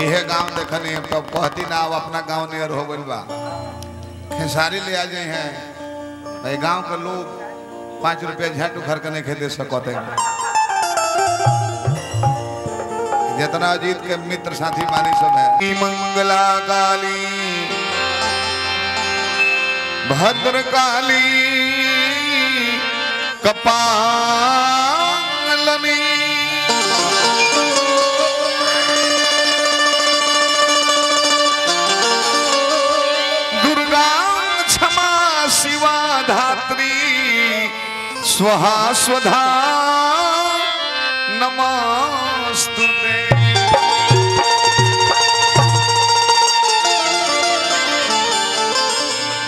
यह गांव देखनी तो कहती ना अपना गांव नियर हो गई बा खेसारी ले आ जाए हैं भाई गांव के लोग 5 रुपया झट उखड़ के नहीं दे सकते जितना अजीत के मित्र साथी मानी सब है। मंगला काली भद्रकाली कपालनी दुर्गा क्षमा शिवा धात्री स्वाहा स्वधा नमस्तुते।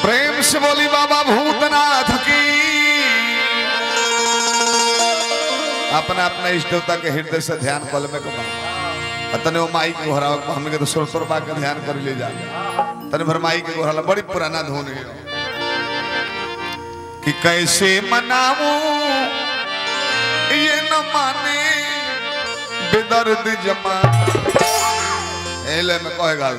प्रेम से बोली बाबा भूतनाथ की। अपना अपना इष्ट देवता के हृदय से ध्यान कल में तने वो माई के घोरा हमने के तो सुर बा के ध्यान कर ले जा तने भर माई के घोरा बड़ी पुराना धुन है कि कैसे मनाऊं ये न माने बेदर्द जमा एले में कहेगा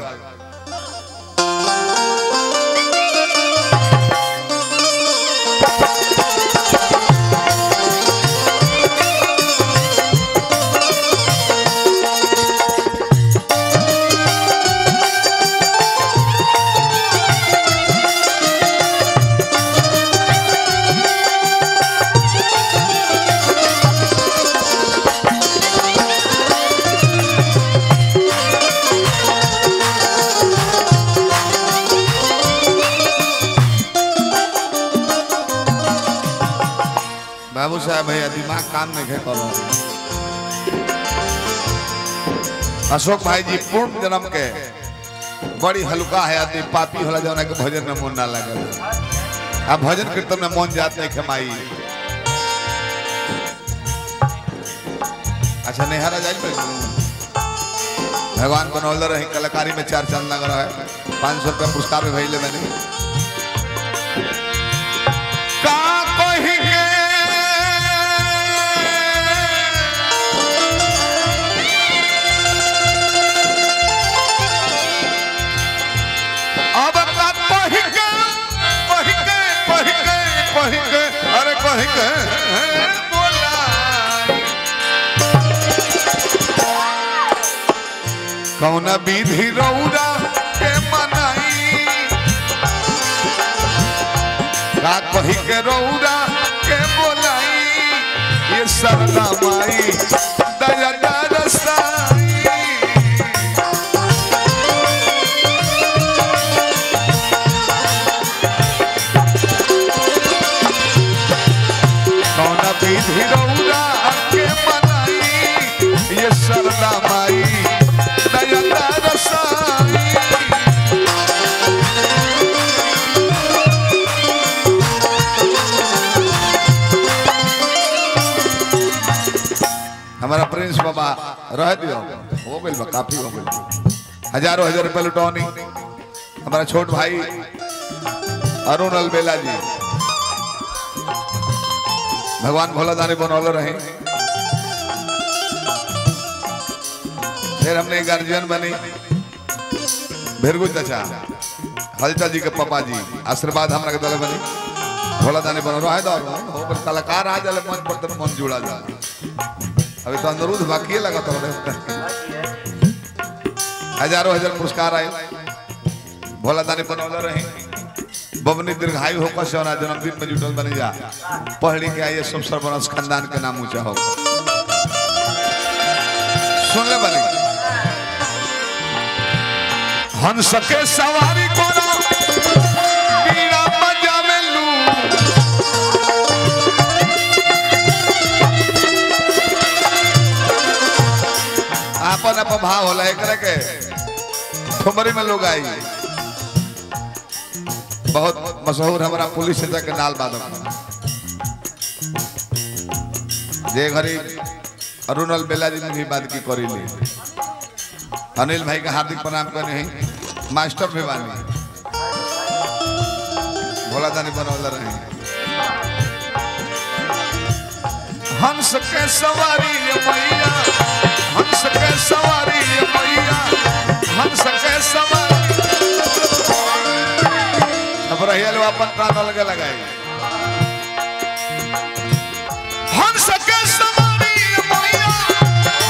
बाबू साहब भैया दिमाग काम नहीं है करो। अशोक भाई जी पूर्ण जन्म के बड़ी हल्का है आदमी पापी होला जौना के भजन में मन ना लगे अब भजन कीर्तन में मन जात नहीं खमाई। अच्छा नेहारा जाए भगवान बनौल रहे कलाकारी में 4 चांद लग रहा है 500 रुपया पुरस्कार में भैले मैंने कौन विधि रौरा के मनाई का कही के रौरा के बोलाई ये सरदा माई दया दरसाई कौन विधि रौरा के मनाई ये सरदा माई हमारा प्रिंस बाबा रह दियो हो गई काफी हो गई हजारों हजार रुपये लुटौनी। हमारा छोट भाई अरुण अलबेला जी भगवान भोला दानी बनौले रहे। फिर हमने गार्जियन बनी भिरगु चाचा हलचल जी के पापा जी आशीर्वाद हमरा के दले बनी भोला दानी बनो रहा है कलाकार आ जाए मंच पर तो मन जुड़ा जा अभी तो अनुरोध बाकी लगा तो हजारों हजार पुरस्कार आए भोला दानी बनौले रहे बबनी दीर्घायु होकर सोना जन्मदिन में जुटल बनी जा पढ़ी के आइए सब सर्वनाश खानदान के नाम ऊंचा हो सुन ले बनी हंस के सवारी कोनो बीड़ा बजावे लू आपन अपन भाव होला एकरा के ठुमरी में लोग आई बहुत मशहूर हमारा पुलिस नेता के नाल बादक जे घरी अरुण अलबेला जी ने भी बात की करी ली अनिल भाई का हार्दिक प्रणाम करने हैं मास्टर भी बानी भोला दानी बनौला रहे हंस के सवारी मैया हंस के सवारी मैया अपन प्राण अलग लगाई हंस के सवारी मैया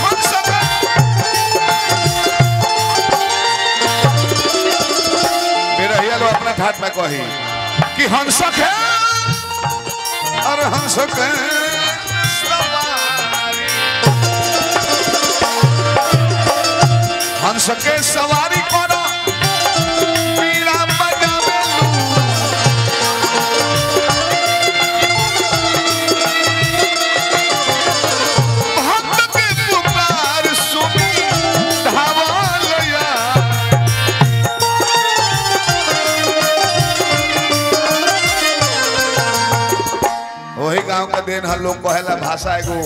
हंस के बिरहिया लो अपना ठाट में कही कि हंस के और हंस के सवारी हंस के सवारी करो पीड़ा बजावे भक्त के पुकार सुनी धावलया वही गांव का देन हर लोग कहला भाषा एगो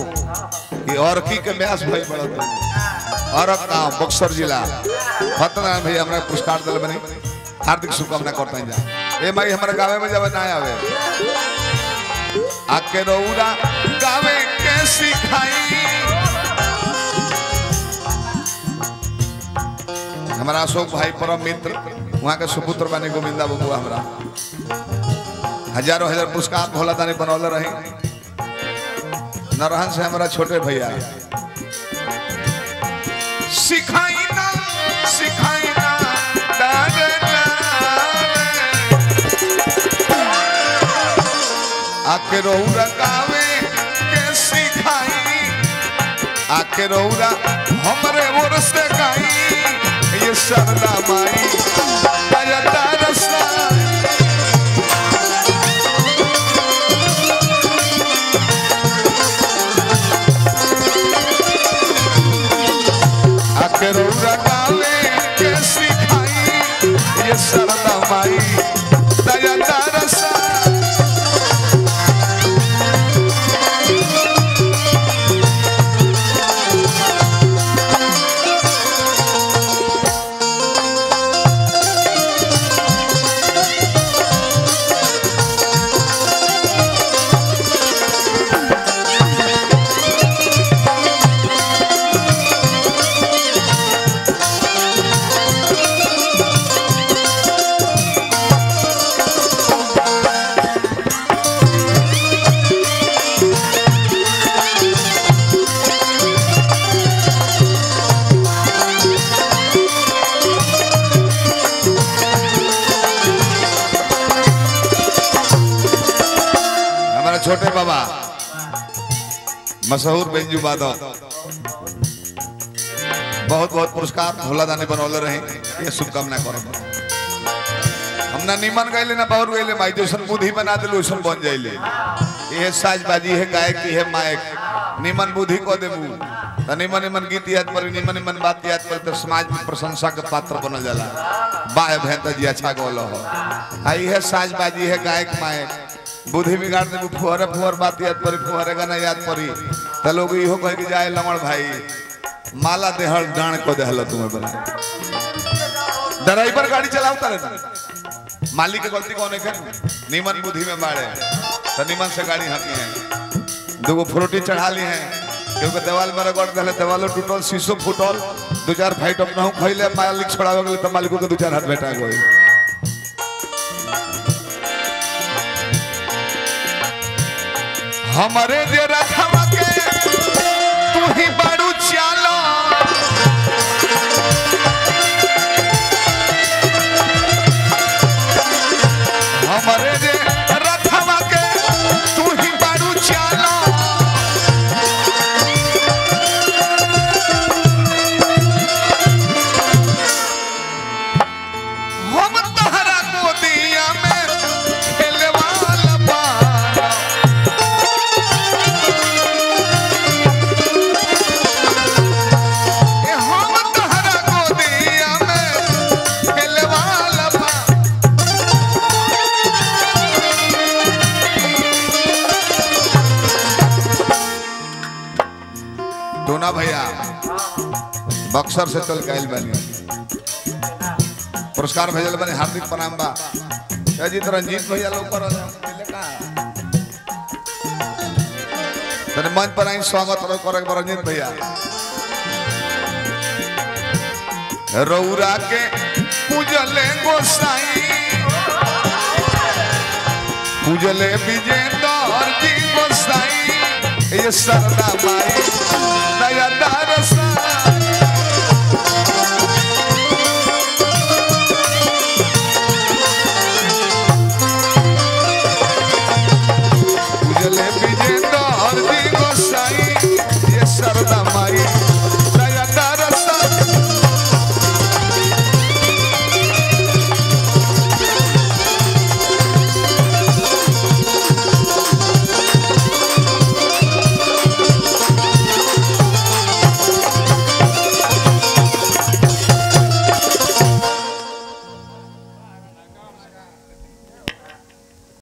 कि और की के म्यास भई पड़त और गांव बक्सर जिला फतनारायण भैया हमरा पुरस्कार दिल बनी हार्दिक शुभकामना करते हैं जा ए माई हमारे गाँव में जब ना आवे आके रौरा गावे के सिखाई हमारा अशोक भाई परम मित्र वहाँ के सुपुत्र बने गोविंदा बबुआ हमरा हजारों हजार पुरस्कार भोला दानी बनौले रही नरहन से हमारा छोटे भैया सिखाई ना आके रौरा गावे के सिखाई आके रौरा हमरे ओर से गाई ये सरदा माई बजता रसा आके रौरा गावे के सिखाई ये सरदा माई बजता रसा छोटे बाबा मशहूर बेंजू बादल बहुत बहुत पुरस्कार भोला दानी बनौले रहे ये शुभकामना करो हमना निमन गईले ना बाउर गईले माई जैसन बुद्धि बना दिल वैसन बन जाइले ये साजबाजी है गायक की है मायक निमन बुद्धि को देबू त निमन निमन गीत याद पर निमन निमन बात याद पर तो समाज में प्रशंसा के पात्र बनल जाला बाय भैंता जी अच्छा गौलो हो आई है साजबाजी है गायक मायक बुद्धि बिगाड़ दे फुहरे फुहर बात याद परी फुहरे गाना याद परी त लोग इहो कह के जाए लमण भाई माला देहल डाण को देहल तुम्हें बना ड्राइवर गाड़ी चलावता रहना मालिक की गलती कौन है निमन बुद्धि में मारे तो निमन से गाड़ी हाथी है दो फ्रूटी चढ़ा ली है क्योंकि देवाल में रगड़ दे देवालो टूटल शीशो फूटल दो चार फाइट अपना खैले मालिक छोड़ावे गेल त मालिको के दो चार हाथ बैठा गए हमारे जे रखवा के तू ही बड़ू चालो हमारे जे रखवा के तू ही बड़ू चालो हम तहरा गोदिया में खेले वाला बाला टोना भैया बक्सर से चल के आइल बानी पुरस्कार भेजल बने हार्दिक प्रणाम बा अजीत रंजीत भैया लोग पर तने मंच पर आई स्वागत करे रंजीत भैया रौरा के पूजले गोसाई पूजले विजेंद्र जी गोसाई ये सरदा माई दया